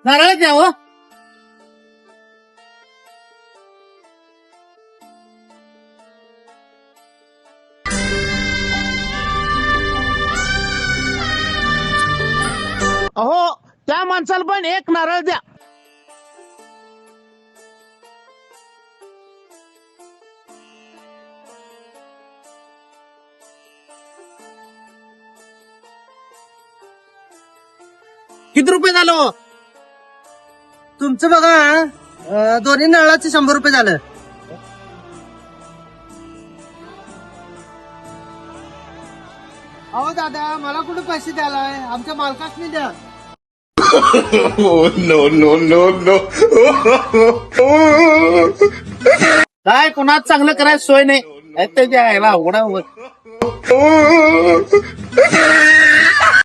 नारळ द्या हो. अहो त्या माणसाला पण एक नारळ द्या. किती रुपये झालं? तुमचं बघा दोन्ही नळाचे 100 रुपये झालं. अहो दादा मला कुठे पैसे द्यायलाय, आमच्या मालकासनी द्या. काय कोणाच चांगलं करायचं सोय नाही त्याच्या यायला अवघडा